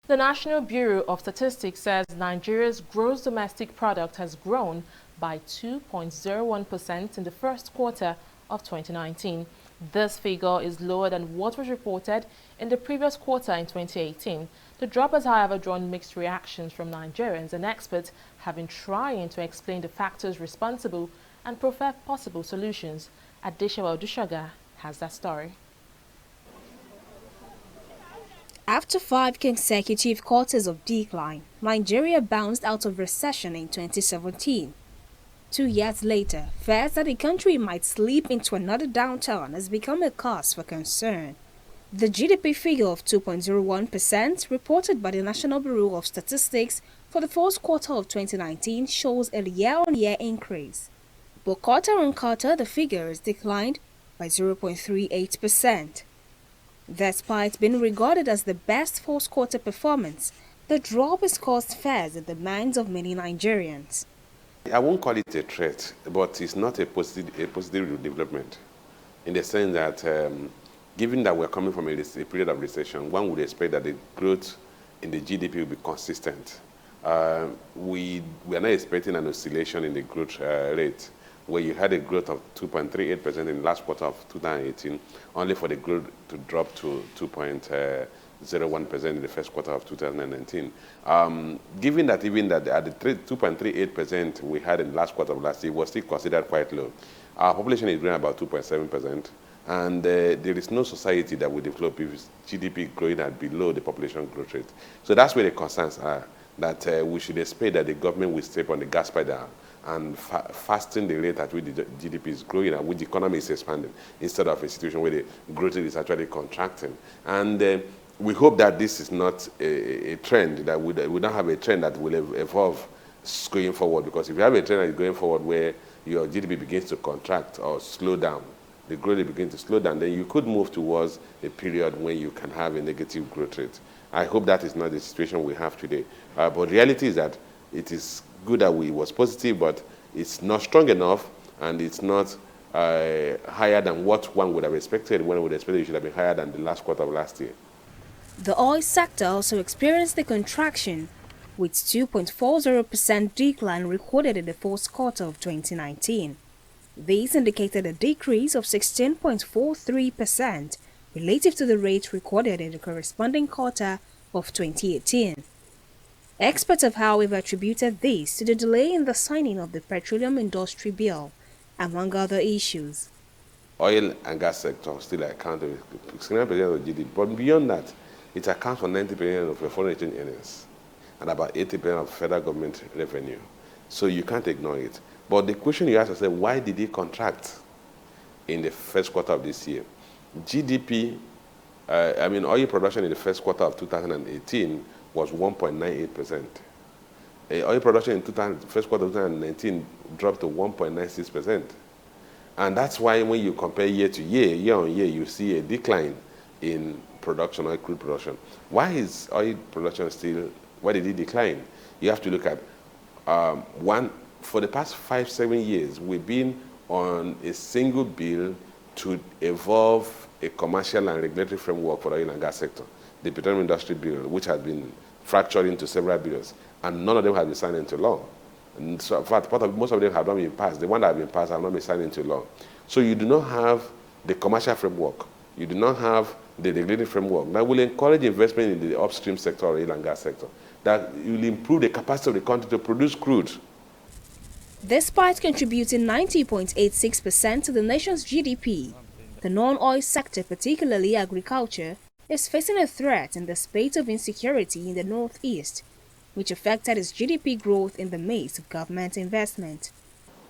The National Bureau of Statistics says Nigeria's gross domestic product has grown by 2.01% in the first quarter of 2019. This figure is lower than what was reported in the previous quarter in 2018. The drop has, however, drawn mixed reactions from Nigerians, and experts have been trying to explain the factors responsible and provide possible solutions. Adeshawa Odushaga has that story. After 5 consecutive quarters of decline, Nigeria bounced out of recession in 2017. 2 years later, fears that the country might slip into another downturn has become a cause for concern. The GDP figure of 2.01% reported by the National Bureau of Statistics for the first quarter of 2019 shows a year-on-year increase. But quarter-on-quarter, the figure has declined by 0.38%. Despite being regarded as the best first quarter performance, the drop has caused fears in the minds of many Nigerians. I won't call it a threat, but it's not a positive development in the sense that given that we're coming from a period of recession, one would expect that the growth in the GDP will be consistent. We are not expecting an oscillation in the growth rate, where you had a growth of 2.38% in the last quarter of 2018, only for the growth to drop to 2.01% in the first quarter of 2019. Given that even that at the 2.38% we had in the last quarter of last year was still considered quite low. Our population is growing about 2.7%, and there is no society that will develop if GDP growing at below the population growth rate. So that's where the concerns are, that we should expect that the government will step on the gas pedal and fasten the rate at which the GDP is growing and which the economy is expanding, instead of a situation where the growth rate is actually contracting. And we hope that this is not a trend, that we don't have a trend that will evolve going forward, because if you have a trend that is going forward where your GDP begins to contract or slow down, the growth rate begins to slow down, then you could move towards a period when you can have a negative growth rate. I hope that is not the situation we have today. But reality is that it is good that we was positive, but it's not strong enough, and it's not higher than what one would have expected. One would expect it should have been higher than the last quarter of last year. The oil sector also experienced a contraction, with 2.40% decline recorded in the first quarter of 2019. This indicated a decrease of 16.43% relative to the rate recorded in the corresponding quarter of 2018. Experts have, however, attributed this to the delay in the signing of the Petroleum Industry Bill, among other issues. Oil and gas sector still account for 69% of GDP, but beyond that, it accounts for 90% of foreign exchange earnings and about 80% of federal government revenue. So you can't ignore it. But the question you ask yourself, why did it contract in the first quarter of this year? GDP, oil production in the first quarter of 2018 was 1.98%. Oil production in first quarter of 2019 dropped to 1.96%. And that's why when you compare year on year, you see a decline in production, oil crude production. Why did it decline? You have to look at, for the past 5-7 years, we've been on a single bill to evolve a commercial and regulatory framework for the oil and gas sector, the Petroleum Industry Bill, which has been fractured into several bills, and none of them have been signed into law. And so, in fact, most of them have not been passed. The ones that have been passed have not been signed into law. So you do not have the commercial framework. You do not have the regulatory framework that will encourage investment in the upstream sector or oil and gas sector, that will improve the capacity of the country to produce crude. Despite contributing 90.86% to the nation's GDP, the non-oil sector, particularly agriculture, is facing a threat in the spate of insecurity in the northeast, which affected its GDP growth in the midst of government investment.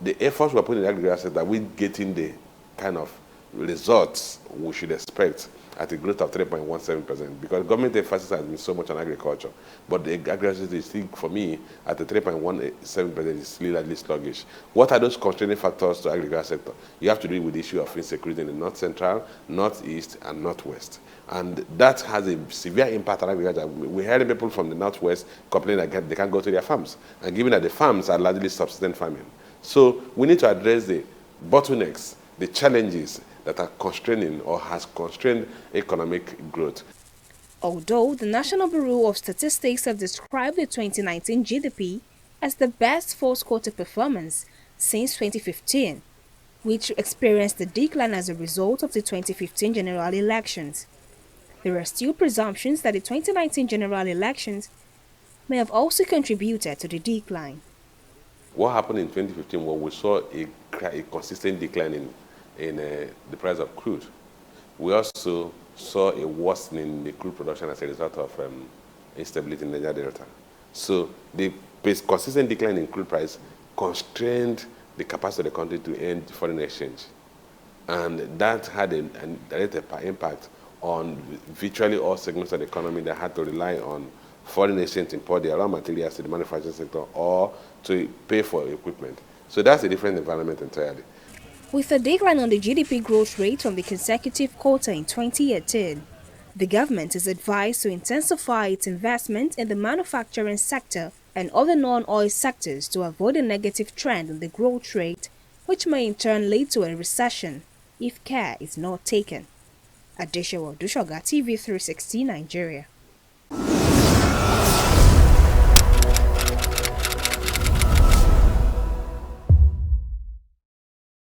The efforts we're putting in the agriculture sector, we're getting the kind of results we should expect at a growth of 3.17%, because government emphasis has been so much on agriculture, but the agriculture is still, for me, at the 3.17% is still at least sluggish. What are those constraining factors to agriculture sector? You have to deal with the issue of insecurity in the north central, northeast, and northwest. And that has a severe impact on agriculture. We're hearing people from the northwest complain that they can't go to their farms, and given that the farms are largely subsistence farming. So we need to address the bottlenecks, the challenges that are constraining or has constrained economic growth. Although the National Bureau of Statistics have described the 2019 GDP as the best fourth-quarter performance since 2015, which experienced a decline as a result of the 2015 general elections. There are still presumptions that the 2019 general elections may have also contributed to the decline. What happened in 2015 was we saw a consistent decline in the price of crude. We also saw a worsening in the crude production as a result of instability in the Niger Delta. So the consistent decline in crude price constrained the capacity of the country to earn foreign exchange. And that had a direct impact on virtually all segments of the economy that had to rely on foreign exchange to import their raw materials to the manufacturing sector or to pay for equipment. So that's a different environment entirely. With a decline on the GDP growth rate from the consecutive quarter in 2018, the government is advised to intensify its investment in the manufacturing sector and other non-oil sectors to avoid a negative trend in the growth rate, which may in turn lead to a recession if care is not taken. Adeshewa Dushoga, TV 360 Nigeria.